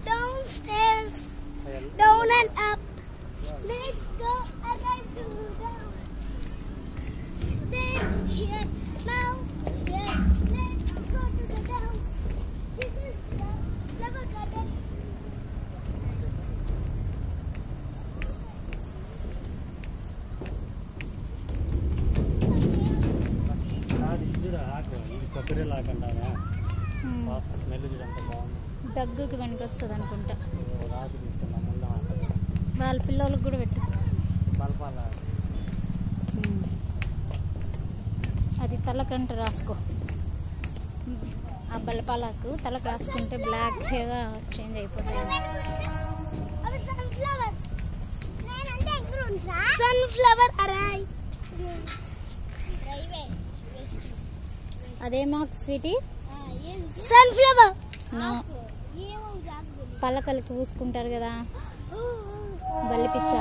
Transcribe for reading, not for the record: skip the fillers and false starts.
Downstairs, down and up. Let's go again to down. Then here, now here. Let's go to the down. This is the flower garden. దగ్గుకి వెనకొస్తుంది అనుకుంటా. వాళ్ళ పిల్లలకు కూడా పెట్టు. అది తలకంట రాసుకో. ఆ బలపాలకు తలకు రాసుకుంటే బ్లాక్గా చేంజ్ అయిపోతుంది. సన్ఫ్లవర్ అరై. అదేమో స్వీటీ సన్ఫ్లవర్. పలకలకి పూసుకుంటారు కదా, బల్లి పిచ్చ.